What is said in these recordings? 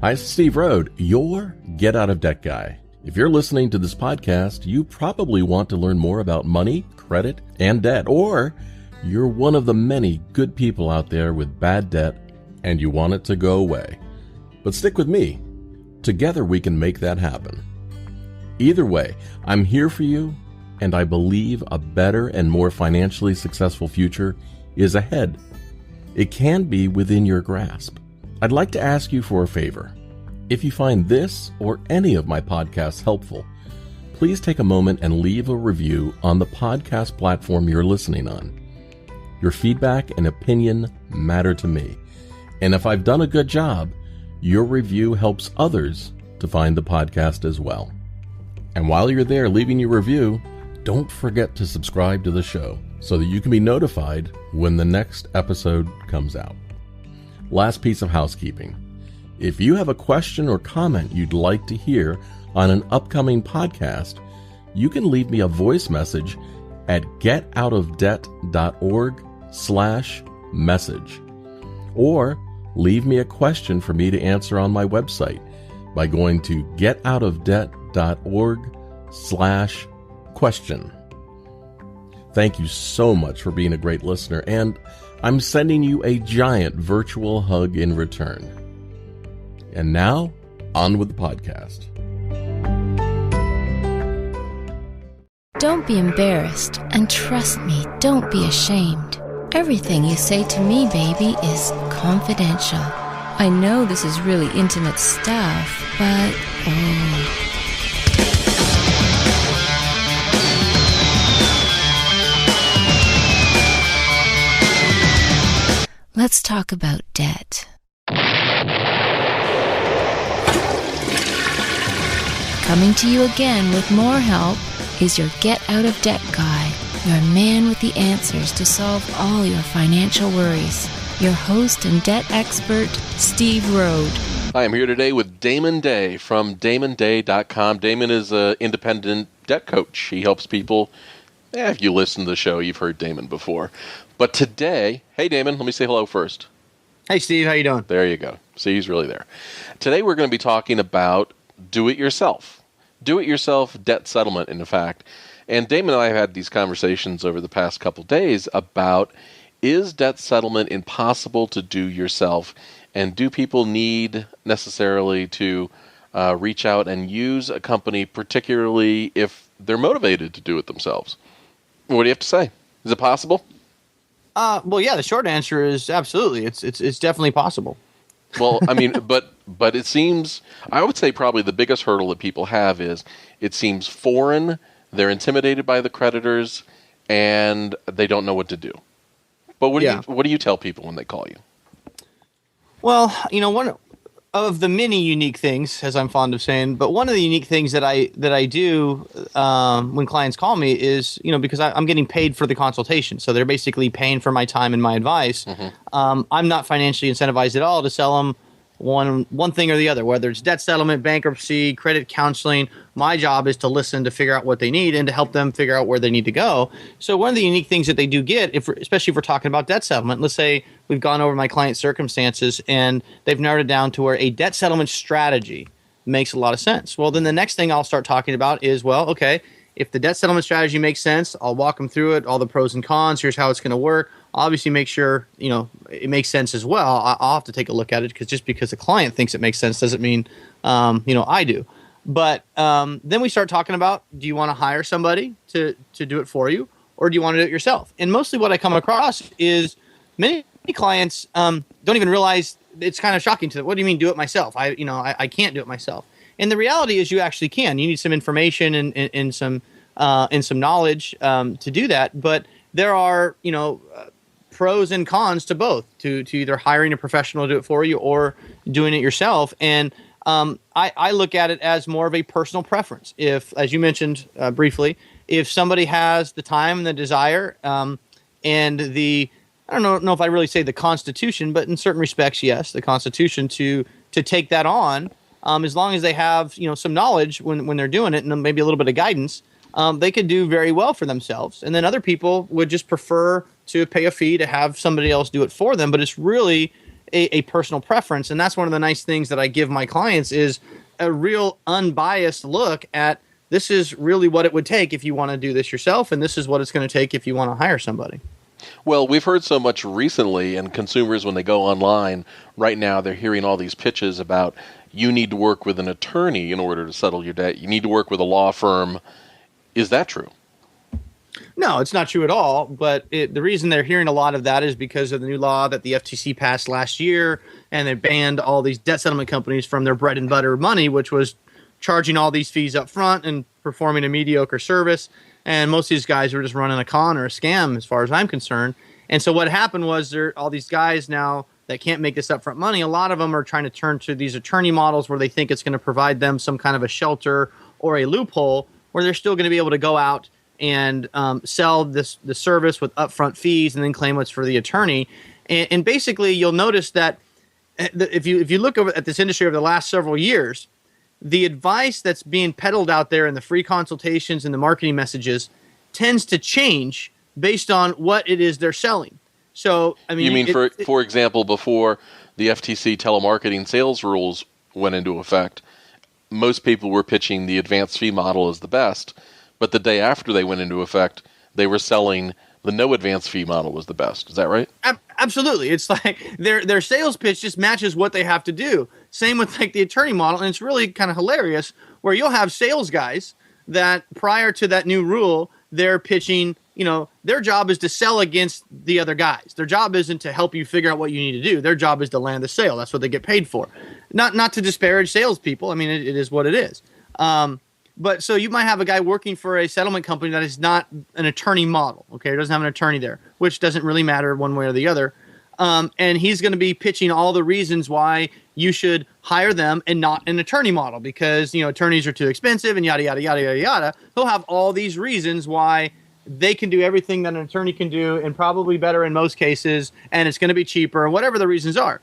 Hi, it's Steve Rhode, your Get Out of Debt guy. If you're listening to this podcast, you probably want to learn more about money, credit, and debt, or you're one of the many good people out there with bad debt and you want it to go away. But stick with me. Together we can make that happen. Either way, I'm here for you, and I believe a better and more financially successful future is ahead. It can be within your grasp. I'd like to ask you for a favor. If you find this or any of my podcasts helpful, please take a moment and leave a review on the podcast platform you're listening on. Your feedback and opinion matter to me, and if I've done a good job, your review helps others to find the podcast as well. And while you're there leaving your review, don't forget to subscribe to the show so that you can be notified when the next episode comes out. Last piece of housekeeping. If you have a question or comment you'd like to hear on an upcoming podcast, you can leave me a voice message at getoutofdebt.org/message. Or leave me a question for me to answer on my website by going to getoutofdebt.org/question. Thank you so much for being a great listener, and I'm sending you a giant virtual hug in return. And now, on with the podcast. Don't be embarrassed, and trust me, don't be ashamed. Everything you say to me, baby, is confidential. I know this is really intimate stuff, but let's talk about debt. Coming to you again with more help is your Get Out of Debt guy, your man with the answers to solve all your financial worries. Your host and debt expert, Steve Rhode. Hi, I'm here today with Damon Day from DamonDay.com. Damon is an independent debt coach. He helps people. If you listen to the show, you've heard Damon before. But today, hey Damon, let me say hello first. Hey Steve, how you doing? There you go. See, he's really there. Today we're going to be talking about do-it-yourself. Do-it-yourself debt settlement, in fact. And Damon and I have had these conversations over the past couple days about, is debt settlement impossible to do yourself? And do people need necessarily to reach out and use a company, particularly if they're motivated to do it themselves? What do you have to say? Is it possible? Well, yeah, the short answer is absolutely. It's definitely possible. Well, I mean, but it seems, I would say probably the biggest hurdle that people have is it seems foreign, they're intimidated by the creditors, and they don't know what to do. But what do you tell people when they call you? Well, one of the many unique things, as I'm fond of saying, but one of the unique things that I do when clients call me is, because I'm getting paid for the consultation. So they're basically paying for my time and my advice. Mm-hmm. I'm not financially incentivized at all to sell them one thing or the other, whether it's debt settlement, bankruptcy, credit counseling. My job is to listen, to figure out what they need, and to help them figure out where they need to go. So one of the unique things that they do get, especially if we're talking about debt settlement, let's say we've gone over my client's circumstances and they've narrowed it down to where a debt settlement strategy makes a lot of sense. Well, then the next thing I'll start talking about is, well, okay, if the debt settlement strategy makes sense, I'll walk them through it, all the pros and cons. Here's how it's going to work. Obviously, make sure it makes sense as well. I'll have to take a look at it because just because the client thinks it makes sense doesn't mean I do. But then we start talking about: do you want to hire somebody to do it for you, or do you want to do it yourself? And mostly, what I come across is many clients don't even realize. It's kind of shocking to them. What do you mean, do it myself? I can't do it myself. And the reality is, you actually can. You need some information and some knowledge to do that. But there are pros and cons to both, to either hiring a professional to do it for you or doing it yourself. And I look at it as more of a personal preference. If, as you mentioned briefly, if somebody has the time and the desire and I don't know if I really say the Constitution, but in certain respects, yes, the Constitution to take that on, as long as they have some knowledge when they're doing it and maybe a little bit of guidance, they could do very well for themselves. And then other people would just prefer to pay a fee to have somebody else do it for them. But it's really a personal preference. And that's one of the nice things that I give my clients is a real unbiased look at this is really what it would take if you want to do this yourself, and this is what it's going to take if you want to hire somebody. Well, we've heard so much recently, and consumers, when they go online right now, they're hearing all these pitches about you need to work with an attorney in order to settle your debt. You need to work with a law firm. Is that true? No, it's not true at all. But the reason they're hearing a lot of that is because of the new law that the FTC passed last year, and they banned all these debt settlement companies from their bread and butter money, which was charging all these fees up front and performing a mediocre service. And most of these guys were just running a con or a scam as far as I'm concerned. And so what happened was there all these guys now that can't make this upfront money, a lot of them are trying to turn to these attorney models where they think it's going to provide them some kind of a shelter or a loophole where they're still going to be able to go out and sell the service with upfront fees and then claim what's for the attorney. And basically you'll notice that if you look over at this industry over the last several years, the advice that's being peddled out there in the free consultations and the marketing messages tends to change based on what it is they're selling. So, I mean, you mean for example, before the FTC telemarketing sales rules went into effect, most people were pitching the advanced fee model as the best, but the day after they went into effect, they were selling the no advance fee model was the best. Is that right? Absolutely. It's like their sales pitch just matches what they have to do. Same with like the attorney model. And it's really kind of hilarious where you'll have sales guys that prior to that new rule, they're pitching, their job is to sell against the other guys. Their job isn't to help you figure out what you need to do. Their job is to land the sale. That's what they get paid for. Not to disparage salespeople. I mean, it is what it is. But so you might have a guy working for a settlement company that is not an attorney model, okay? It doesn't have an attorney there, which doesn't really matter one way or the other. And he's going to be pitching all the reasons why you should hire them and not an attorney model because, attorneys are too expensive and yada, yada, yada, yada, yada. He'll have all these reasons why they can do everything that an attorney can do and probably better in most cases, and it's going to be cheaper, whatever the reasons are.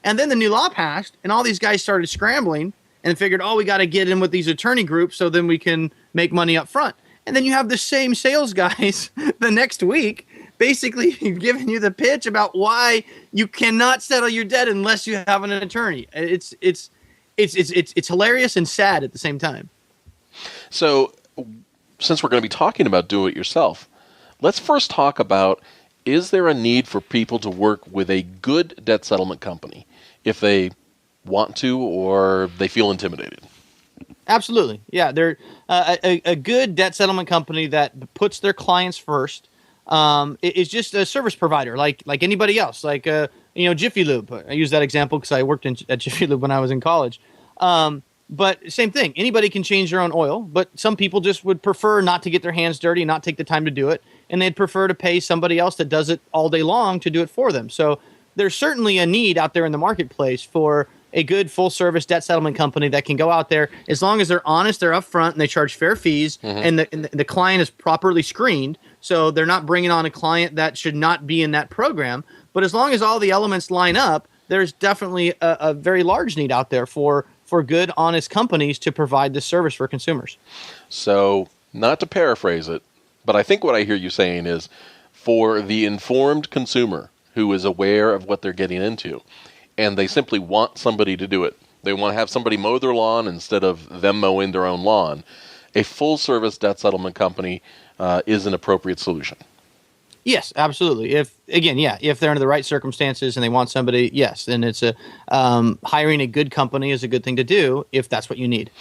And then the new law passed, and all these guys started scrambling and figured, we got to get in with these attorney groups so then we can make money up front. And then you have the same sales guys the next week basically giving you the pitch about why you cannot settle your debt unless you have an attorney. It's hilarious and sad at the same time. So since we're going to be talking about do it yourself, let's first talk about, is there a need for people to work with a good debt settlement company if they want to or they feel intimidated? Absolutely. Yeah, they're a good debt settlement company that puts their clients first. Is just a service provider like anybody else, like Jiffy Lube. I use that example because I worked at Jiffy Lube when I was in college. But same thing. Anybody can change their own oil, but some people just would prefer not to get their hands dirty and not take the time to do it, and they'd prefer to pay somebody else that does it all day long to do it for them. So there's certainly a need out there in the marketplace for a good full-service debt settlement company that can go out there as long as they're honest, they're upfront, and they charge fair fees, and the client is properly screened, so they're not bringing on a client that should not be in that program. But as long as all the elements line up, there's definitely a very large need out there for good, honest companies to provide this service for consumers. So, not to paraphrase it, but I think what I hear you saying is, for the informed consumer who is aware of what they're getting into, and they simply want somebody to do it. They want to have somebody mow their lawn instead of them mowing their own lawn. A full-service debt settlement company is an appropriate solution. Yes, absolutely. If they're under the right circumstances and they want somebody, yes, then it's hiring a good company is a good thing to do if that's what you need.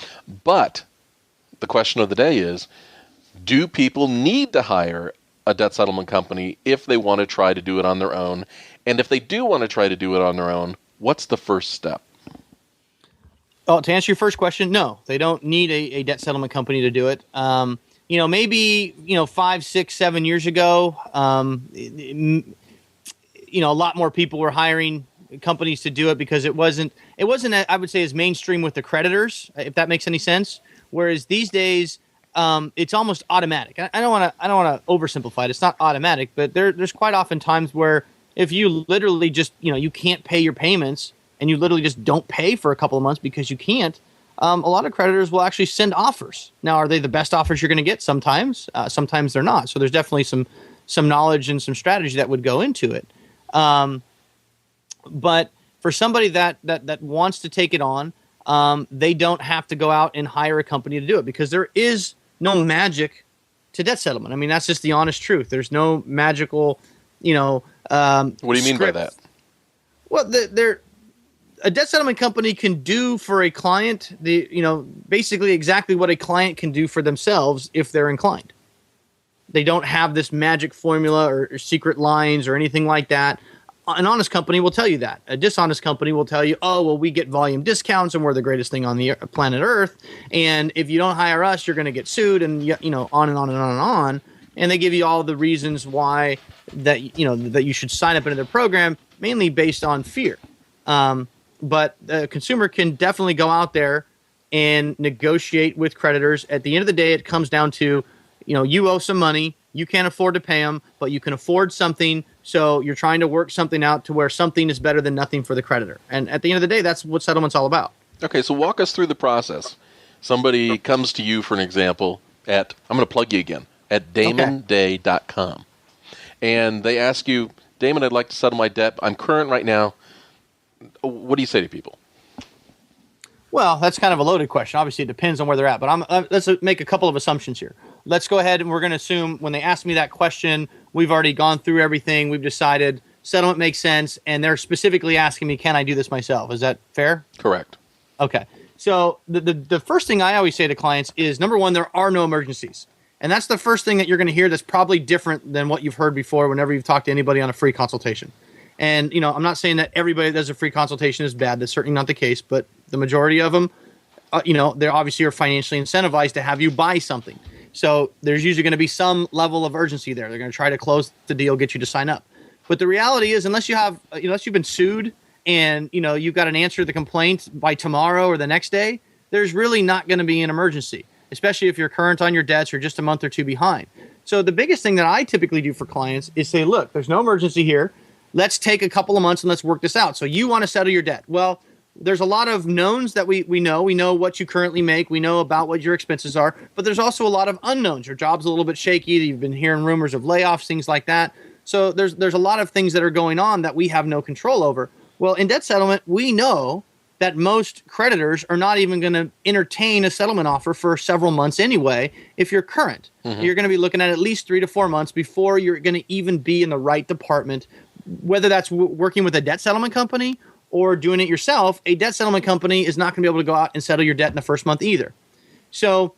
But the question of the day is, do people need to hire a debt settlement company if they want to try to do it on their own? And if they do want to try to do it on their own, what's the first step? Oh, to answer your first question, no, they don't need a debt settlement company to do it. Maybe 5, 6, 7 years ago, a lot more people were hiring companies to do it because it wasn't I would say as mainstream with the creditors, if that makes any sense. Whereas these days, it's almost automatic. I don't want to oversimplify it. It's not automatic, but there's quite often times where if you literally just, you can't pay your payments and you literally just don't pay for a couple of months because you can't, a lot of creditors will actually send offers. Now, are they the best offers you're going to get? Sometimes. Sometimes they're not. So there's definitely some knowledge and some strategy that would go into it. But for somebody that wants to take it on, they don't have to go out and hire a company to do it, because there is no magic to debt settlement. I mean, that's just the honest truth. There's no magical, what do you mean by that? Well, a debt settlement company can do for a client basically exactly what a client can do for themselves if they're inclined. They don't have this magic formula or secret lines or anything like that. An honest company will tell you that. A dishonest company will tell you, oh, well, we get volume discounts and we're the greatest thing on the planet Earth. And if you don't hire us, you're going to get sued, and on and on and on and on. And they give you all the reasons why that you should sign up into their program, mainly based on fear. But the consumer can definitely go out there and negotiate with creditors. At the end of the day, it comes down to, you owe some money, you can't afford to pay them, but you can afford something. So you're trying to work something out to where something is better than nothing for the creditor. And at the end of the day, that's what settlement's all about. Okay, so walk us through the process. Somebody comes to you, for an example, I'm going to plug you again, at damonday.com. And they ask you, Damon, I'd like to settle my debt. I'm current right now. What do you say to people? Well, that's kind of a loaded question. Obviously, it depends on where they're at. But let's make a couple of assumptions here. Let's go ahead and we're going to assume when they ask me that question, we've already gone through everything. We've decided settlement makes sense, and they're specifically asking me, can I do this myself? Is that fair? Correct. Okay. So the first thing I always say to clients is, number one, there are no emergencies. And that's the first thing that you're going to hear that's probably different than what you've heard before whenever you've talked to anybody on a free consultation. And, I'm not saying that everybody that does a free consultation is bad. That's certainly not the case. But the majority of them, they obviously are financially incentivized to have you buy something. So there's usually going to be some level of urgency there. They're going to try to close the deal, get you to sign up. But the reality is, unless you've been sued and, you've got an answer to the complaint by tomorrow or the next day, there's really not going to be an emergency, especially if you're current on your debts or just a month or two behind. So the biggest thing that I typically do for clients is say, look, there's no emergency here. Let's take a couple of months and let's work this out. So you want to settle your debt. Well, there's a lot of knowns that we know. We know what you currently make. We know about what your expenses are. But there's also a lot of unknowns. Your job's a little bit shaky. You've been hearing rumors of layoffs, things like that. So there's a lot of things that are going on that we have no control over. Well, in debt settlement, we know that most creditors are not even going to entertain a settlement offer for several months anyway if you're current. Mm-hmm. You're going to be looking at least 3 to 4 months before you're going to even be in the right department, whether that's working with a debt settlement company or doing it yourself. A debt settlement company is not going to be able to go out and settle your debt in the first month either. So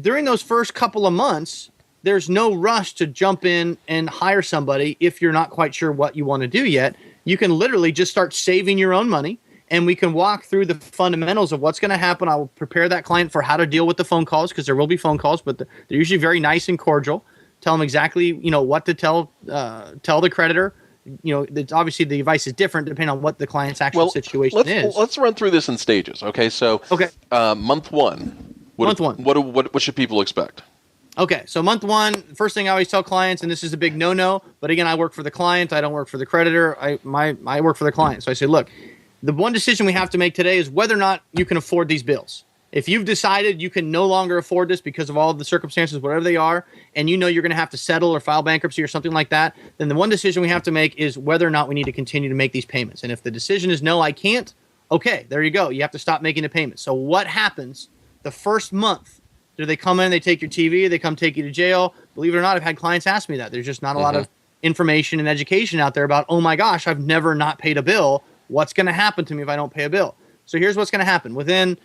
during those first couple of months, there's no rush to jump in and hire somebody if you're not quite sure what you want to do yet. You can literally just start saving your own money, and we can walk through the fundamentals of what's going to happen. I will prepare that client for how to deal with the phone calls, because there will be phone calls, but they're usually very nice and cordial. Tell them exactly, what to tell the creditor. It's obviously the advice is different depending on what the client's actual situation is. Let's run through this in stages. Okay, so month one. What should people expect? Okay, so month one, first thing I always tell clients, and this is a big no-no, but again, I work for the client. I don't work for the creditor. I work for the client. So I say, look, the one decision we have to make today is whether or not you can afford these bills. If you've decided you can no longer afford this because of all of the circumstances, whatever they are, and you're going to have to settle or file bankruptcy or something like that, then the one decision we have to make is whether or not we need to continue to make these payments. And if the decision is no, I can't, okay, there you go. You have to stop making the payments. So what happens the first month? Do they come in, they take your TV, they come take you to jail? Believe it or not, I've had clients ask me that. There's just not a lot of information and education out there about, oh my gosh, I've never not paid a bill. What's going to happen to me if I don't pay a bill? So here's what's going to happen. Within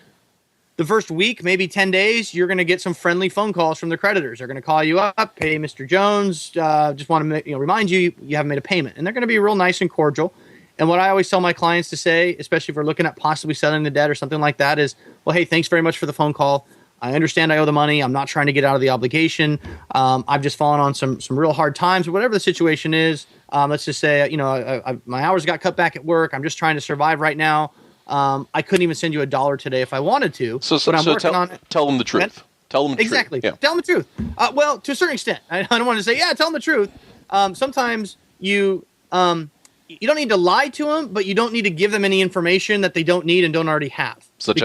the first week, maybe 10 days, you're going to get some friendly phone calls from the creditors. They're going to call you up, hey, Mr. Jones, just want to remind you haven't made a payment. And they're going to be real nice and cordial. And what I always tell my clients to say, especially if we're looking at possibly settling the debt or something like that, is, well, hey, thanks very much for the phone call. I understand I owe the money. I'm not trying to get out of the obligation. I've just fallen on some real hard times, or whatever the situation is. Let's just say, my hours got cut back at work. I'm just trying to survive right now. I couldn't even send you $1 today if I wanted to. But I'm working on it. Tell them the truth. Tell them the exactly. truth. Tell them the truth. Well, to a certain extent, I don't want to say, tell them the truth. Sometimes you don't need to lie to them, but you don't need to give them any information that they don't need and don't already have. Such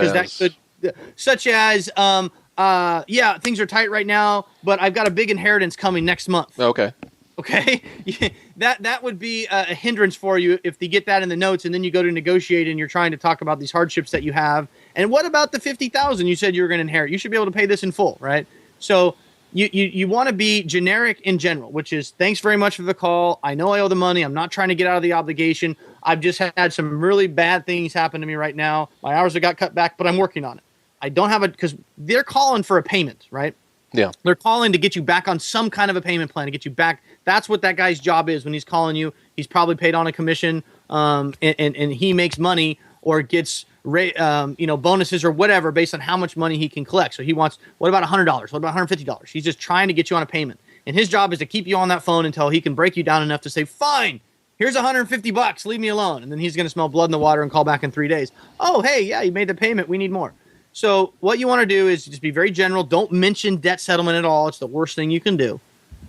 as, things are tight right now, but I've got a big inheritance coming next month. Okay. Okay, that would be a hindrance for you if they get that in the notes, and then you go to negotiate and you're trying to talk about these hardships that you have. And what about the $50,000 you said you were going to inherit? You should be able to pay this in full, right? So you want to be generic in general, which is thanks very much for the call. I know I owe the money. I'm not trying to get out of the obligation. I've just had some really bad things happen to me right now. My hours have got cut back, but I'm working on it. I don't have because they're calling for a payment, right? Yeah. They're calling to get you back on some kind of a payment plan, to get you back. That's what that guy's job is when he's calling you. He's probably paid on a commission, and he makes money or gets bonuses or whatever based on how much money he can collect. So he wants, what about $100? What about $150? He's just trying to get you on a payment. And his job is to keep you on that phone until he can break you down enough to say, fine, here's $150, leave me alone. And then he's going to smell blood in the water and call back in 3 days. Oh, hey, yeah, you made the payment. We need more. So what you want to do is just be very general. Don't mention debt settlement at all. It's the worst thing you can do.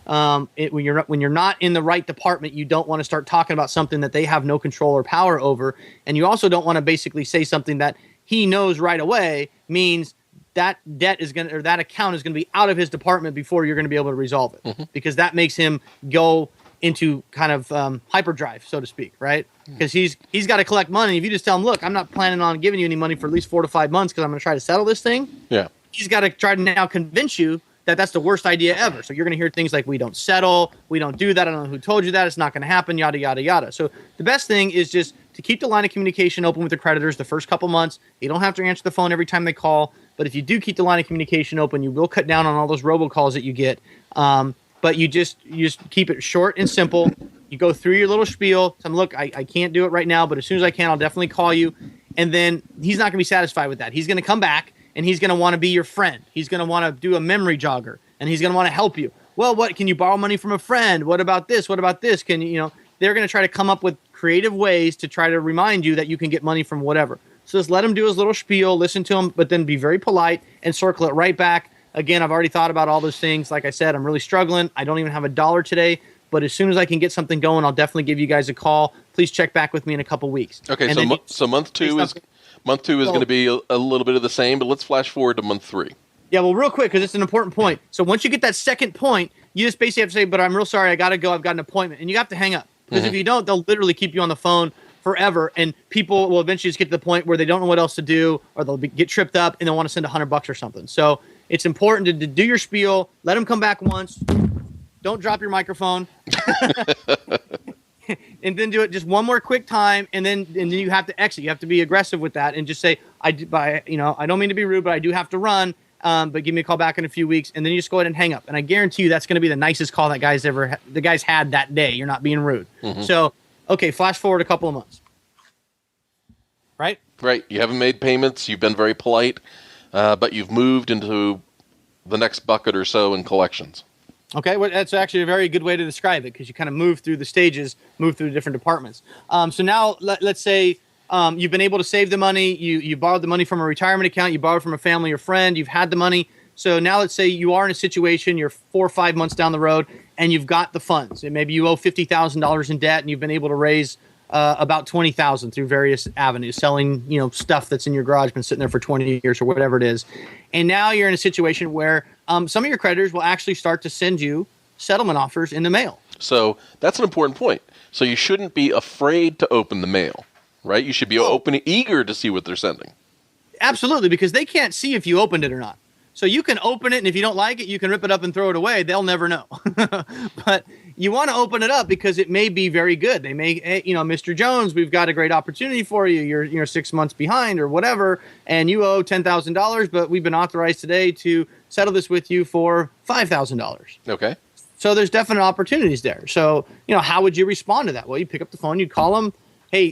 When you're not in the right department, you don't want to start talking about something that they have no control or power over. And you also don't want to basically say something that he knows right away means that debt is going to, or that account is going to be out of his department before you're going to be able to resolve it, because that makes him go into kind of hyperdrive, so to speak, right? Because he's got to collect money. If you just tell him, look, I'm not planning on giving you any money for at least 4 to 5 months because I'm going to try to settle this thing. Yeah. He's got to try to now convince you that that's the worst idea ever. So you're going to hear things like, we don't settle, we don't do that, I don't know who told you that, it's not going to happen, yada, yada, yada. So the best thing is just to keep the line of communication open with the creditors the first couple months. You don't have to answer the phone every time they call, but if you do keep the line of communication open, you will cut down on all those robocalls that you get. But you just keep it short and simple. You go through your little spiel. Tell them, look, I can't do it right now, but as soon as I can, I'll definitely call you. And then he's not going to be satisfied with that. He's going to come back, and he's going to want to be your friend. He's going to want to do a memory jogger, and he's going to want to help you. Well, what can you borrow money from a friend? What about this? What about this? Can you, they're going to try to come up with creative ways to try to remind you that you can get money from whatever. So just let him do his little spiel, listen to him, but then be very polite and circle it right back. Again, I've already thought about all those things. Like I said, I'm really struggling. I don't even have $1 today, but as soon as I can get something going, I'll definitely give you guys a call. Please check back with me in a couple weeks. Okay, so month two is going to be a little bit of the same, but let's flash forward to month 3. Yeah, well, real quick, because it's an important point. So once you get that second point, you just basically have to say, but I'm real sorry, I got to go, I've got an appointment. And you have to hang up. Because if you don't, they'll literally keep you on the phone forever, and people will eventually just get to the point where they don't know what else to do, or they'll get tripped up, and they'll want to send $100 or something. So it's important to do your spiel. Let them come back once. Don't drop your microphone. And then do it just one more quick time, and then you have to exit. You have to be aggressive with that and just say, I don't mean to be rude, but I do have to run. But give me a call back in a few weeks, and then you just go ahead and hang up. And I guarantee you that's going to be the nicest call that the guys had that day. You're not being rude. So, okay, flash forward a couple of months. Right? Right. You haven't made payments. You've been very polite, but you've moved into the next bucket or so in collections. Okay, well, that's actually a very good way to describe it, because you kind of move through the stages, move through the different departments. So now let's say you've been able to save the money. You borrowed the money from a retirement account. You borrowed from a family or friend. You've had the money. So now let's say you are in a situation, you're 4 or 5 months down the road, and you've got the funds. And maybe you owe $50,000 in debt, and you've been able to raise about $20,000 through various avenues, selling stuff that's in your garage, been sitting there for 20 years or whatever it is. And now you're in a situation where some of your creditors will actually start to send you settlement offers in the mail. So that's an important point. So you shouldn't be afraid to open the mail, right? You should be eager to see what they're sending. Absolutely, because they can't see if you opened it or not. So you can open it, and if you don't like it, you can rip it up and throw it away. They'll never know. But you want to open it up because it may be very good. They may, hey, Mr. Jones, we've got a great opportunity for you. You're 6 months behind or whatever, and you owe $10,000, but we've been authorized today to settle this with you for $5,000. Okay. So there's definite opportunities there. So, how would you respond to that? Well, you pick up the phone, you call them, hey,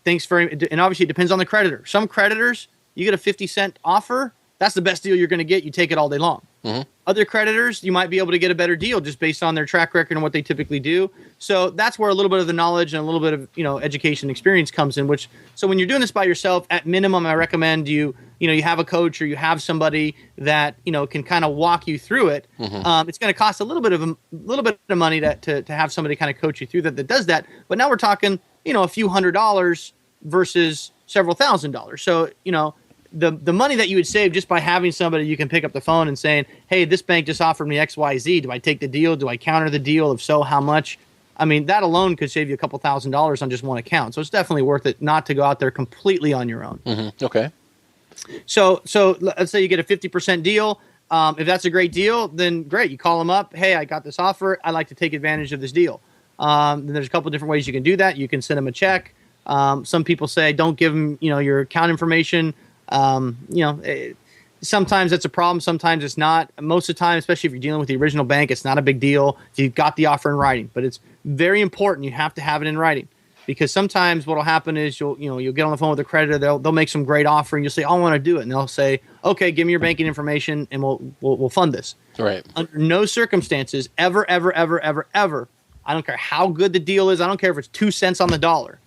thanks and obviously it depends on the creditor. Some creditors, you get a 50-cent offer, that's the best deal you're going to get. You take it all day long. Other creditors, you might be able to get a better deal just based on their track record and what they typically do. So that's where a little bit of the knowledge and a little bit of education experience comes in. So when you're doing this by yourself, at minimum, I recommend you have a coach or you have somebody that can kind of walk you through it. It's going to cost a little bit of money to have somebody kind of coach you through that does that. But now we're talking a few $100s versus several $1,000s. So the money that you would save just by having somebody you can pick up the phone and saying, hey, this bank just offered me XYZ. Do I take the deal? Do I counter the deal? If so, how much? I mean, that alone could save you a couple $1,000s on just one account. So it's definitely worth it not to go out there completely on your own. Mm-hmm. Okay. So let's say you get a 50% deal. If that's a great deal, then great. You call them up. Hey, I got this offer. I'd like to take advantage of this deal. Then there's a couple different ways you can do that. You can send them a check. Some people say don't give them, your account information. Sometimes that's a problem. Sometimes it's not. Most of the time, especially if you're dealing with the original bank, it's not a big deal if you've got the offer in writing. But it's very important. You have to have it in writing, because sometimes what will happen is you'll get on the phone with a creditor. They'll make some great offer, and you'll say, I want to do it. And they'll say, okay, give me your banking information, and we'll fund this. Right. Under no circumstances, ever, I don't care how good the deal is. I don't care if it's 2 cents on the dollar.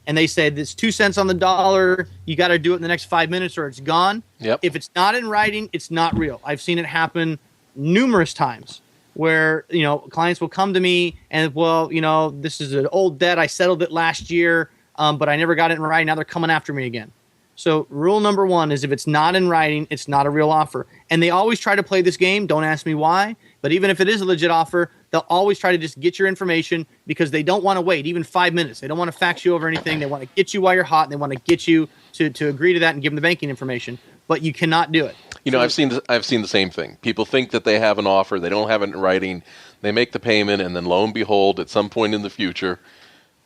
And they say this 2 cents on the dollar, you got to do it in the next 5 minutes or it's gone. Yep. If it's not in writing, it's not real. I've seen it happen numerous times where, clients will come to me and, this is an old debt. I settled it last year, but I never got it in writing. Now they're coming after me again. So rule number one is if it's not in writing, it's not a real offer. And they always try to play this game. Don't ask me why. But even if it is a legit offer, they'll always try to just get your information because they don't want to wait even 5 minutes. They don't want to fax you over anything. They want to get you while you're hot. And they want to get you to agree to that and give them the banking information. But you cannot do it. I've seen the same thing. People think that they have an offer. They don't have it in writing. They make the payment, and then lo and behold, at some point in the future,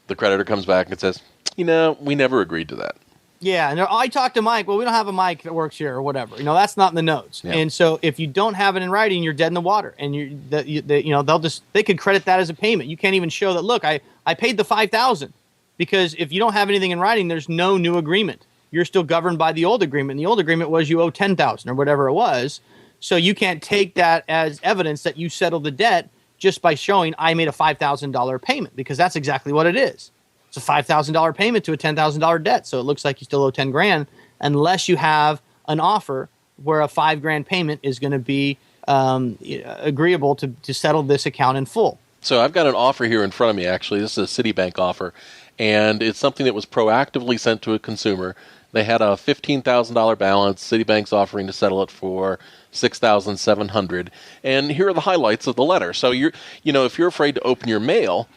the creditor comes back and says, we never agreed to that. Yeah, and I talked to Mike. Well, we don't have a Mike that works here or whatever. That's not in the notes. Yeah. And so if you don't have it in writing, you're dead in the water. And they could credit that as a payment. You can't even show that. Look, I paid the $5,000 because if you don't have anything in writing, there's no new agreement. You're still governed by the old agreement. And the old agreement was you owe $10,000 or whatever it was. So you can't take that as evidence that you settled the debt just by showing I made a $5,000 payment, because that's exactly what it is. It's a $5,000 payment to a $10,000 debt. So it looks like you still owe $10,000 unless you have an offer where a $5,000 payment is going to be agreeable to settle this account in full. So I've got an offer here in front of me, actually. This is a Citibank offer, and it's something that was proactively sent to a consumer. They had a $15,000 balance. Citibank's offering to settle it for $6,700. And here are the highlights of the letter. So if you're afraid to open your mail,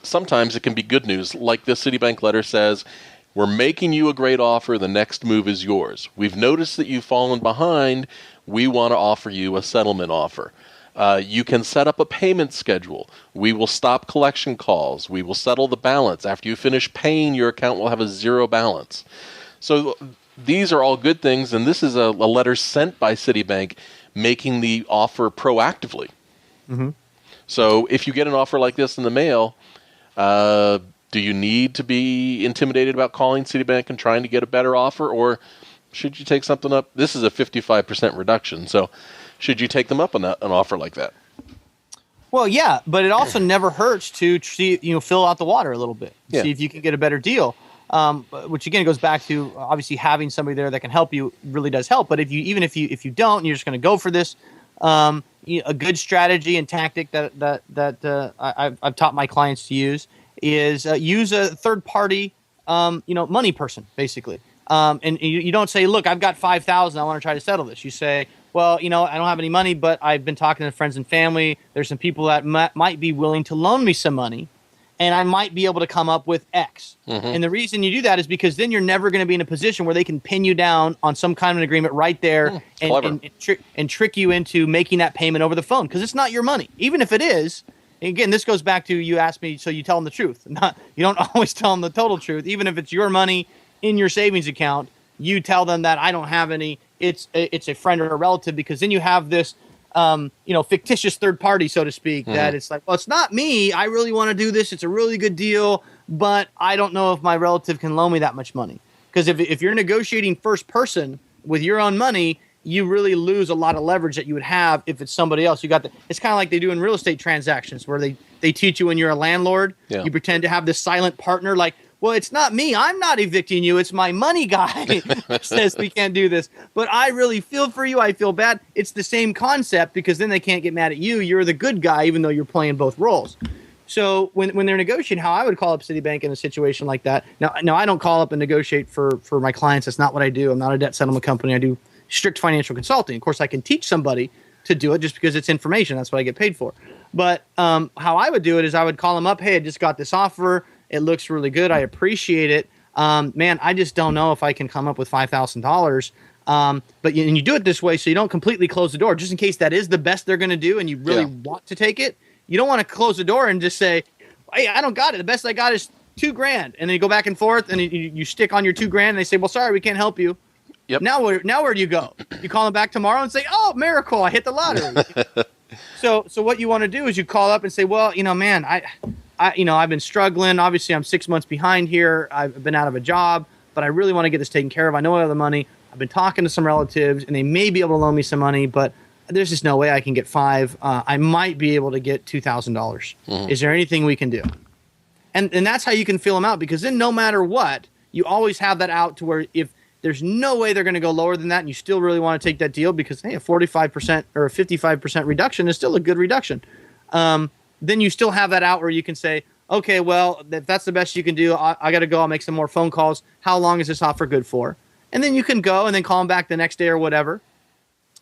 sometimes it can be good news. Like this Citibank letter says, we're making you a great offer. The next move is yours. We've noticed that you've fallen behind. We want to offer you a settlement offer. You can set up a payment schedule. We will stop collection calls. We will settle the balance. After you finish paying, your account will have a zero balance. So these are all good things, and this is a letter sent by Citibank making the offer proactively. Mm-hmm. So if you get an offer like this in the mail, do you need to be intimidated about calling Citibank and trying to get a better offer, or should you take something up? This is a 55% reduction, so should you take them up on an offer like that? Well, yeah, but it also never hurts to see, fill out the water a little bit, see if you can get a better deal. Which again goes back to obviously having somebody there that can help you really does help. But if you don't, and you're just going to go for this. A good strategy and tactic that I've taught my clients to use is use a third party, money person basically. And you don't say, look, I've got $5,000. I want to try to settle this. You say, well, I don't have any money, but I've been talking to friends and family. There's some people that might be willing to loan me some money, and I might be able to come up with X. Mm-hmm. And the reason you do that is because then you're never going to be in a position where they can pin you down on some kind of an agreement right there and trick you into making that payment over the phone, because it's not your money. Even if it is, again, this goes back to you asked me, so you tell them the truth. You don't always tell them the total truth. Even if it's your money in your savings account, you tell them that I don't have any. It's a friend or a relative, because then you have this fictitious third party, so to speak, that it's like, well, it's not me. I really want to do this. It's a really good deal, but I don't know if my relative can loan me that much money. Because if you're negotiating first person with your own money, you really lose a lot of leverage that you would have if it's somebody else. It's kind of like they do in real estate transactions where they teach you when you're a landlord, you pretend to have this silent partner, like, well, it's not me. I'm not evicting you. It's my money guy says we can't do this. But I really feel for you. I feel bad. It's the same concept, because then they can't get mad at you. You're the good guy, even though you're playing both roles. So when they're negotiating, how I would call up Citibank in a situation like that. Now I don't call up and negotiate for my clients. That's not what I do. I'm not a debt settlement company. I do strict financial consulting. Of course, I can teach somebody to do it just because it's information. That's what I get paid for. But how I would do it is I would call them up. Hey, I just got this offer. It looks really good. I appreciate it. Man, I just don't know if I can come up with $5,000. But you do it this way so you don't completely close the door, just in case that is the best they're going to do and you really want to take it. You don't want to close the door and just say, hey, I don't got it. The best I got is $2,000. And then you go back and forth and you stick on your $2,000 and they say, well, sorry, we can't help you. Yep. Now where do you go? You call them back tomorrow and say, oh, miracle, I hit the lottery. So what you want to do is you call up and say, well, man, I've been struggling. Obviously, I'm 6 months behind here. I've been out of a job, but I really want to get this taken care of. I know I have the money. I've been talking to some relatives, and they may be able to loan me some money, but there's just no way I can get $5,000. I might be able to get $2,000. Mm-hmm. Is there anything we can do? And that's how you can feel them out, because then no matter what, you always have that out to where if there's no way they're going to go lower than that, and you still really want to take that deal because, hey, a 45% or a 55% reduction is still a good reduction. Then you still have that out where you can say, okay, well, if that's the best you can do, I got to go. I'll make some more phone calls. How long is this offer good for? And then you can go and then call them back the next day or whatever,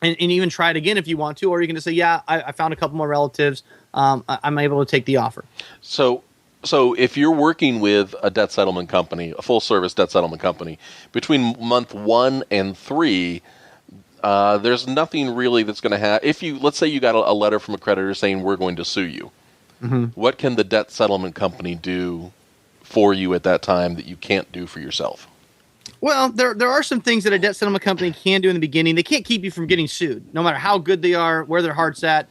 and even try it again if you want to. Or you can just say, yeah, I found a couple more relatives. I'm able to take the offer. So if you're working with a debt settlement company, a full-service debt settlement company, between month 1 and 3, there's nothing really that's going to have. Let's say you got a letter from a creditor saying we're going to sue you. Mm-hmm. What can the debt settlement company do for you at that time that you can't do for yourself? Well, there are some things that a debt settlement company can do in the beginning. They can't keep you from getting sued, no matter how good they are, where their heart's at.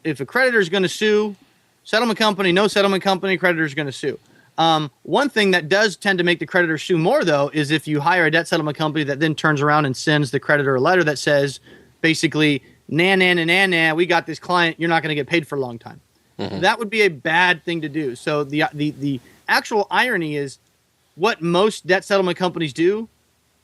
If a creditor is going to sue, settlement company, no settlement company, creditor is going to sue. One thing that does tend to make the creditor sue more, though, is if you hire a debt settlement company that then turns around and sends the creditor a letter that says, basically, nah, we got this client, you're not going to get paid for a long time. Mm-hmm. That would be a bad thing to do. So the actual irony is what most debt settlement companies do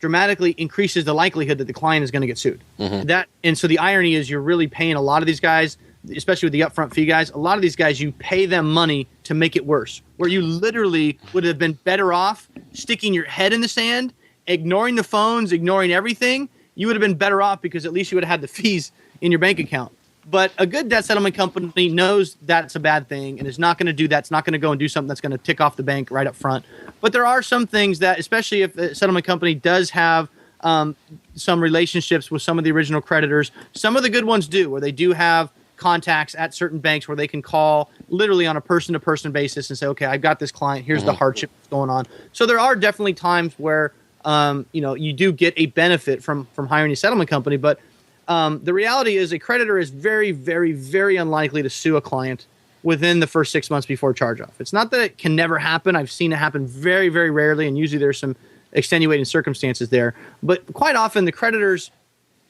dramatically increases the likelihood that the client is going to get sued. Mm-hmm. And so the irony is you're really paying a lot of these guys, especially with the upfront fee guys, a lot of these guys, you pay them money to make it worse, where you literally would have been better off sticking your head in the sand, ignoring the phones, ignoring everything. You would have been better off because at least you would have had the fees in your bank account. But a good debt settlement company knows that's a bad thing and is not going to do that. It's not going to go and do something that's going to tick off the bank right up front. But there are some things that, especially if the settlement company does have some relationships with some of the original creditors, some of the good ones do, where they do have contacts at certain banks where they can call literally on a person-to-person basis and say, okay, I've got this client. Here's the hardship that's going on. So there are definitely times where you do get a benefit from hiring a settlement company, but the reality is a creditor is very, very, very unlikely to sue a client within the first 6 months before charge-off. It's not that it can never happen. I've seen it happen very, very rarely, and usually there's some extenuating circumstances there. But quite often the creditors,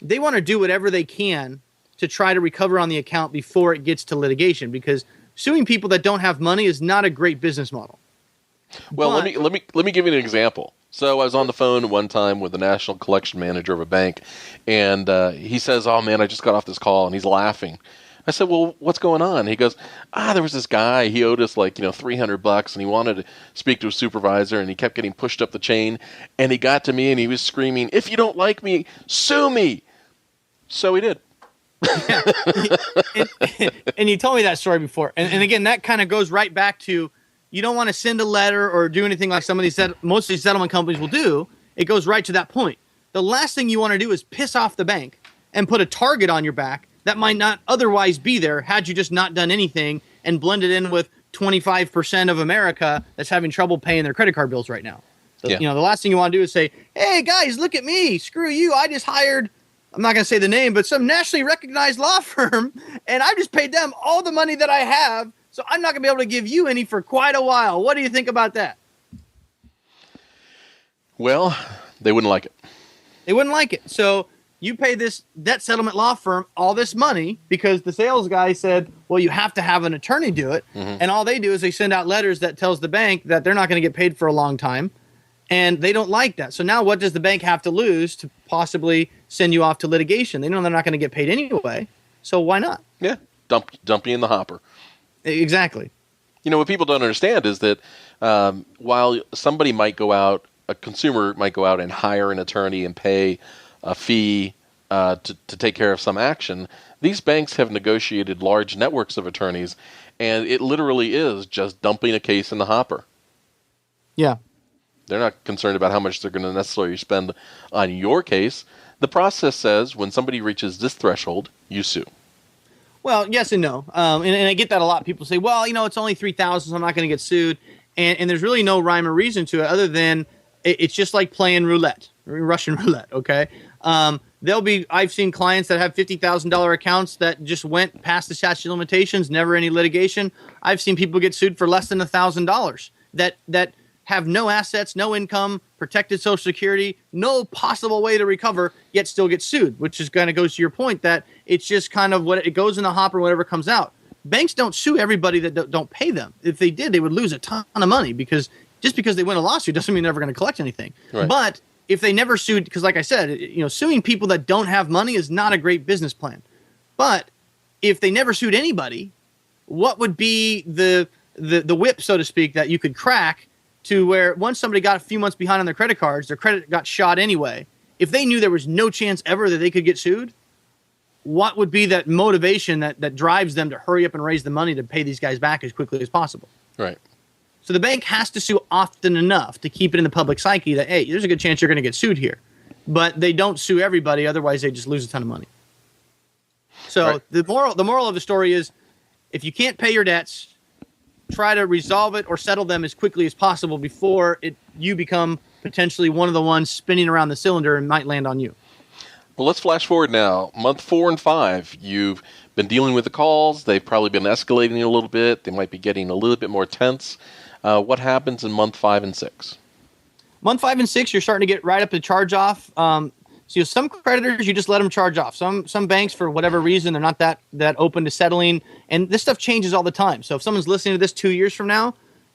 they want to do whatever they can to try to recover on the account before it gets to litigation, because suing people that don't have money is not a great business model. Well, let me give you an example. So I was on the phone one time with the national collection manager of a bank, and he says, "Oh man, I just got off this call," and he's laughing. I said, "Well, what's going on?" He goes, there was this guy. He owed us like $300, and he wanted to speak to a supervisor, and he kept getting pushed up the chain. And he got to me, and he was screaming, "If you don't like me, sue me!" So he did. Yeah. And you told me that story before, and again, that kind of goes right back to, you don't want to send a letter or do anything like most of these settlement companies will do. It goes right to that point. The last thing you want to do is piss off the bank and put a target on your back that might not otherwise be there had you just not done anything and blended in with 25% of America that's having trouble paying their credit card bills right now. So, the last thing you want to do is say, hey, guys, look at me. Screw you. I just hired, I'm not going to say the name, but some nationally recognized law firm, and I just paid them all the money that I have. So I'm not going to be able to give you any for quite a while. What do you think about that? Well, they wouldn't like it. They wouldn't like it. So you pay this debt settlement law firm all this money because the sales guy said, well, you have to have an attorney do it. Mm-hmm. And all they do is they send out letters that tells the bank that they're not going to get paid for a long time. And they don't like that. So now what does the bank have to lose to possibly send you off to litigation? They know they're not going to get paid anyway. So why not? Yeah. Dump you in the hopper. Exactly. What people don't understand is that while somebody might go out, a consumer might go out and hire an attorney and pay a fee to take care of some action, these banks have negotiated large networks of attorneys, and it literally is just dumping a case in the hopper. Yeah. They're not concerned about how much they're going to necessarily spend on your case. The process says when somebody reaches this threshold, you sue. Well, yes and no. And I get that a lot. People say, well, it's only $3,000, so I'm not going to get sued. And there's really no rhyme or reason to it other than it's just like playing roulette, Russian roulette, okay? I've seen clients that have $50,000 accounts that just went past the statute of limitations, never any litigation. I've seen people get sued for less than $1,000 that have no assets, no income, protected Social Security, no possible way to recover, yet still get sued, which is kind of goes to your point that it's just kind of what it goes in the hopper, whatever comes out. Banks don't sue everybody that don't pay them. If they did, they would lose a ton of money because just because they win a lawsuit doesn't mean they're never going to collect anything. Right. But if they never sued, because like I said, suing people that don't have money is not a great business plan. But if they never sued anybody, what would be the whip, so to speak, that you could crack to where once somebody got a few months behind on their credit cards, their credit got shot anyway. If they knew there was no chance ever that they could get sued, what would be that motivation that drives them to hurry up and raise the money to pay these guys back as quickly as possible? Right. So the bank has to sue often enough to keep it in the public psyche that, hey, there's a good chance you're going to get sued here. But they don't sue everybody, otherwise they just lose a ton of money. So right. the moral of the story is if you can't pay your debts, try to resolve it or settle them as quickly as possible before you become potentially one of the ones spinning around the cylinder and might land on you. Well, let's flash forward now. Month 4 and 5, you've been dealing with the calls. They've probably been escalating a little bit. They might be getting a little bit more tense. What happens in month 5 and 6? Month 5 and 6, you're starting to get right up to charge off. So some creditors, you just let them charge off. Some banks, for whatever reason, they're not that open to settling. And this stuff changes all the time. So if someone's listening to this 2 years from now,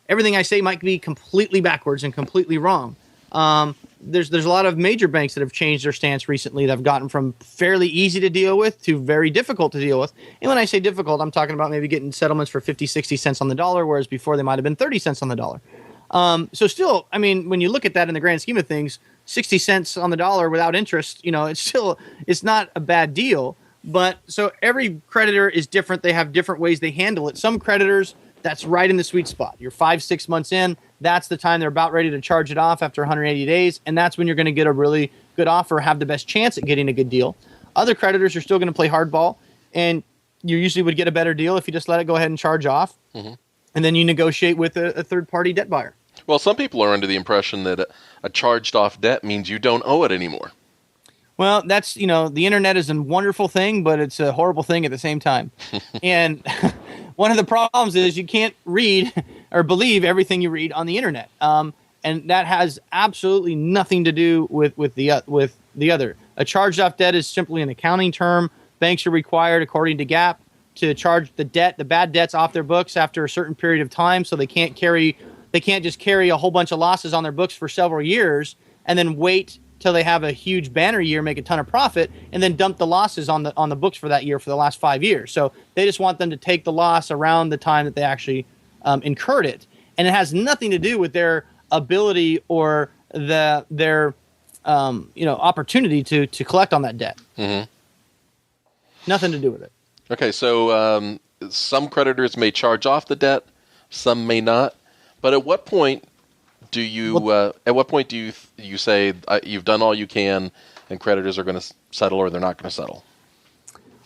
everything I say might be completely backwards and completely wrong. There's a lot of major banks that have changed their stance recently that have gotten from fairly easy to deal with to very difficult to deal with. And when I say difficult, I'm talking about maybe getting settlements for 50, 60 cents on the dollar, whereas before they might have been 30 cents on the dollar. So still, I mean, when you look at that in the grand scheme of things, 60 cents on the dollar without interest, it's not a bad deal. But so every creditor is different. They have different ways they handle it. Some creditors, that's right in the sweet spot. You're 5-6 months in. That's the time they're about ready to charge it off after 180 days. And that's when you're going to get a really good offer, have the best chance at getting a good deal. Other creditors are still going to play hardball. And you usually would get a better deal if you just let it go ahead and charge off. Mm-hmm. And then you negotiate with a third-party debt buyer. Well, some people are under the impression that a charged-off debt means you don't owe it anymore. Well, that's, the internet is a wonderful thing, but it's a horrible thing at the same time. And one of the problems is you can't read or believe everything you read on the internet. And that has absolutely nothing to do with the other. A charged-off debt is simply an accounting term. Banks are required, according to GAAP, to charge the bad debts off their books after a certain period of time, so they can't just carry a whole bunch of losses on their books for several years and then wait till they have a huge banner year, make a ton of profit, and then dump the losses on the books for that year for the last 5 years. So they just want them to take the loss around the time that they actually incurred it, and it has nothing to do with their ability or their opportunity to collect on that debt. Mm-hmm. Nothing to do with it. Okay, so some creditors may charge off the debt, some may not. But at what point do you say you've done all you can and creditors are going to settle or they're not going to settle?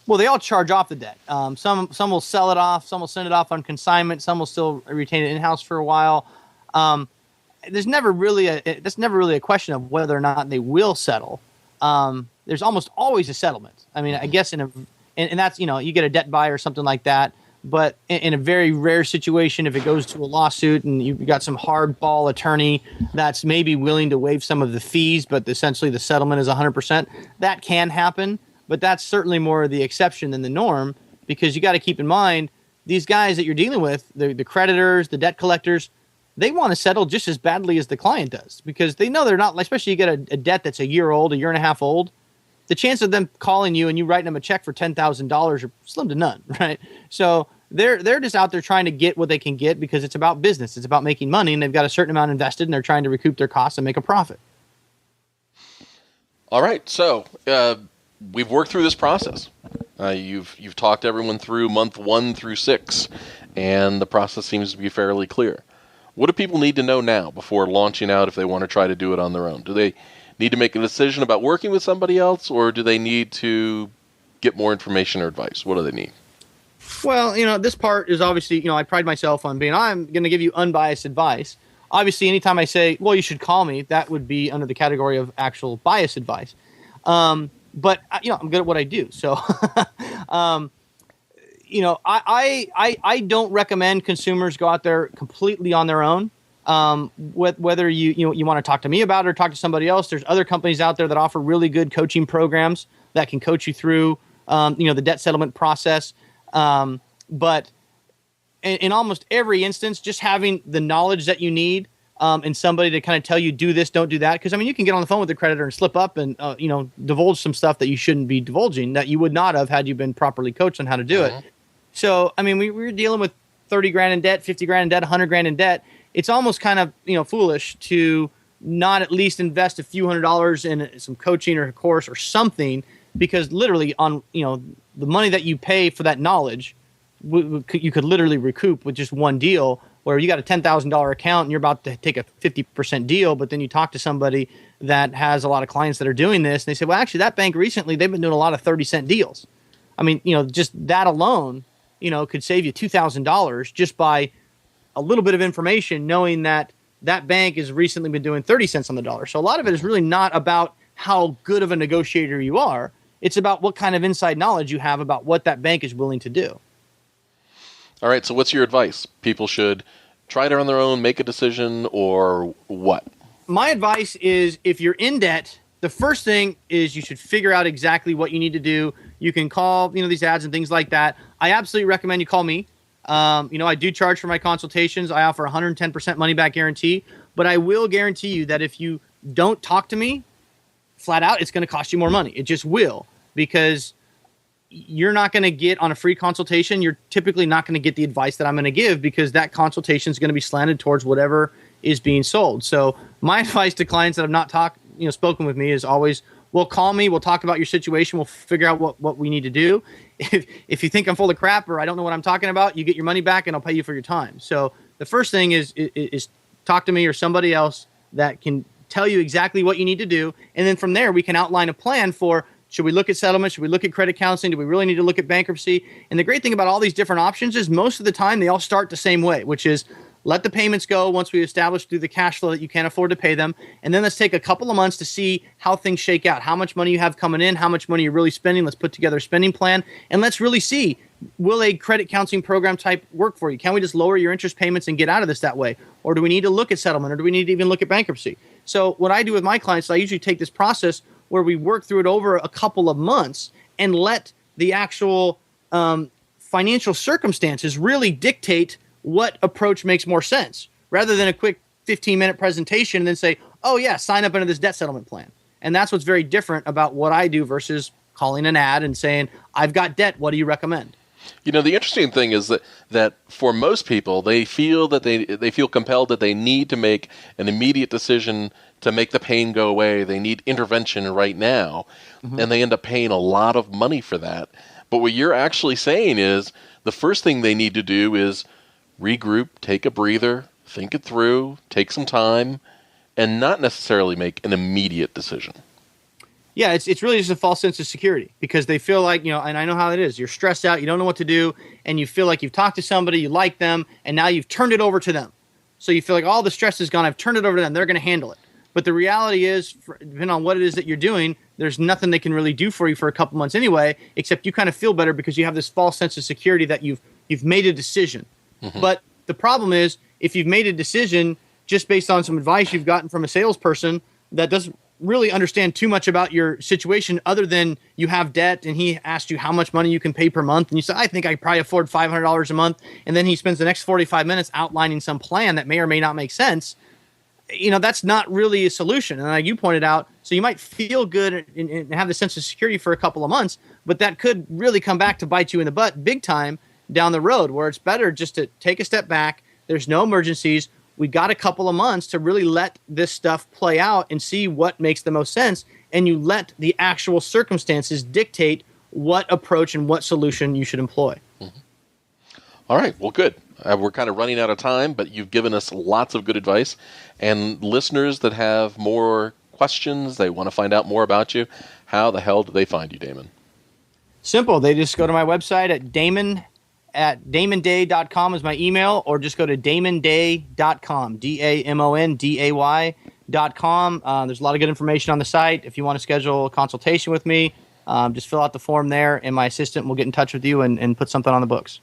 Well, they all charge off the debt. Some will sell it off, some will send it off on consignment, some will still retain it in-house for a while. That's never really a question of whether or not they will settle. There's almost always a settlement. I mean, I guess and that's, you get a debt buyer or something like that. But in a very rare situation, if it goes to a lawsuit and you've got some hardball attorney that's maybe willing to waive some of the fees, but essentially the settlement is 100%, that can happen. But that's certainly more the exception than the norm, because you got to keep in mind these guys that you're dealing with, the creditors, the debt collectors, they want to settle just as badly as the client does, because they know they're not, especially you get a debt that's a year old, a year and a half old. The chance of them calling you and you writing them a check for $10,000 are slim to none, right? So they're just out there trying to get what they can get because it's about business. It's about making money, and they've got a certain amount invested, and they're trying to recoup their costs and make a profit. All right, so we've worked through this process. You've talked everyone through month 1 through 6, and the process seems to be fairly clear. What do people need to know now before launching out if they want to try to do it on their own? Do they need to make a decision about working with somebody else, or do they need to get more information or advice? What do they need? Well, this part is obviously, I pride myself on being, I'm going to give you unbiased advice. Obviously, anytime I say, well, you should call me, that would be under the category of actual biased advice. But, I'm good at what I do. So, I don't recommend consumers go out there completely on their own. Whether you want to talk to me about it or talk to somebody else, there's other companies out there that offer really good coaching programs that can coach you through, the debt settlement process. But in almost every instance, just having the knowledge that you need, and somebody to kind of tell you, do this, don't do that. Because, you can get on the phone with the creditor and slip up and, divulge some stuff that you shouldn't be divulging that you would not have had you been properly coached on how to do it. So, we were dealing with 30 grand in debt, 50 grand in debt, 100 grand in debt. It's almost kind of, foolish to not at least invest a few $100s in some coaching or a course or something, because literally on, the money that you pay for that knowledge, you could literally recoup with just one deal, where you got a $10,000 account and you're about to take a 50% deal, but then you talk to somebody that has a lot of clients that are doing this, and they say, well, actually, that bank recently, they've been doing a lot of 30-cent deals. Just that alone, could save you $2,000 just by a little bit of information, knowing that that bank has recently been doing 30 cents on the dollar. So a lot of it is really not about how good of a negotiator you are. It's about what kind of inside knowledge you have about what that bank is willing to do. All right, so what's your advice? People should try it on their own, make a decision, or what? My advice is, if you're in debt, the first thing is you should figure out exactly what you need to do. You can call, these ads and things like that. I absolutely recommend you call me. I do charge for my consultations. I offer 110% money back guarantee, but I will guarantee you that if you don't talk to me flat out, it's going to cost you more money. It just will, because you're not going to get on a free consultation. You're typically not going to get the advice that I'm going to give, because that consultation is going to be slanted towards whatever is being sold. So my advice to clients that have not spoken with me is always, well, call me. We'll talk about your situation. We'll figure out what we need to do. If you think I'm full of crap or I don't know what I'm talking about, you get your money back and I'll pay you for your time. So the first thing is talk to me or somebody else that can tell you exactly what you need to do. And then from there, we can outline a plan for, should we look at settlement? Should we look at credit counseling? Do we really need to look at bankruptcy? And the great thing about all these different options is most of the time they all start the same way, which is let the payments go once we establish through the cash flow that you can't afford to pay them. And then let's take a couple of months to see how things shake out, how much money you have coming in, how much money you're really spending. Let's put together a spending plan. And let's really see, will a credit counseling program type work for you? Can we just lower your interest payments and get out of this that way? Or do we need to look at settlement? Or do we need to even look at bankruptcy? So what I do with my clients, I usually take this process where we work through it over a couple of months and let the actual financial circumstances really dictate what approach makes more sense, rather than a quick 15-minute presentation and then say, oh, yeah, sign up under this debt settlement plan. And that's what's very different about what I do versus calling an ad and saying, I've got debt, what do you recommend? The interesting thing is that for most people, they feel that they feel compelled that they need to make an immediate decision to make the pain go away. They need intervention right now, and they end up paying a lot of money for that. But what you're actually saying is the first thing they need to do is regroup, take a breather, think it through, take some time, and not necessarily make an immediate decision. Yeah, it's really just a false sense of security, because they feel like, and I know how it is. You're stressed out, you don't know what to do, and you feel like you've talked to somebody, you like them, and now you've turned it over to them. So you feel like all the stress is gone, I've turned it over to them, they're going to handle it. But the reality is, depending on what it is that you're doing, there's nothing they can really do for you for a couple months anyway, except you kind of feel better because you have this false sense of security that you've made a decision. But the problem is, if you've made a decision just based on some advice you've gotten from a salesperson that doesn't really understand too much about your situation, other than you have debt and he asked you how much money you can pay per month, and you say, I think I probably afford $500 a month, and then he spends the next 45 minutes outlining some plan that may or may not make sense, that's not really a solution. And like you pointed out, so you might feel good and have the sense of security for a couple of months, but that could really come back to bite you in the butt big time, down the road, where it's better just to take a step back. There's no emergencies. We got a couple of months to really let this stuff play out and see what makes the most sense. And you let the actual circumstances dictate what approach and what solution you should employ. Mm-hmm. All right. Well, good. We're kind of running out of time, but you've given us lots of good advice. And listeners that have more questions, they want to find out more about you, how the hell do they find you, Damon? Simple. They just go to my website at damonday.com is my email, or just go to damonday.com, DAMONDAY.com. There's a lot of good information on the site. If you want to schedule a consultation with me, just fill out the form there, and my assistant will get in touch with you and put something on the books.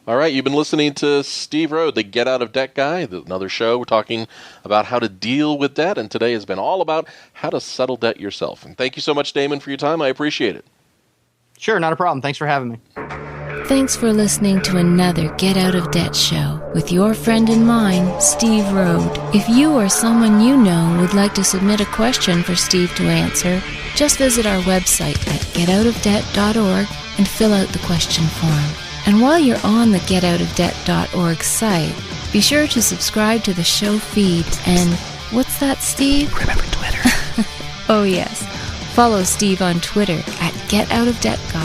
All right, you've been listening to Steve Rhode, the Get Out of Debt Guy, another show. We're talking about how to deal with debt, and today has been all about how to settle debt yourself. And thank you so much, Damon, for your time. I appreciate it. Sure, not a problem. Thanks for having me. Thanks for listening to another Get Out of Debt show with your friend and mine, Steve Rhode. If you or someone you know would like to submit a question for Steve to answer, just visit our website at getoutofdebt.org and fill out the question form. And while you're on the getoutofdebt.org site, be sure to subscribe to the show feed and, what's that, Steve? Remember Twitter. Oh yes, follow Steve on Twitter at GetOutOfDebtGuy.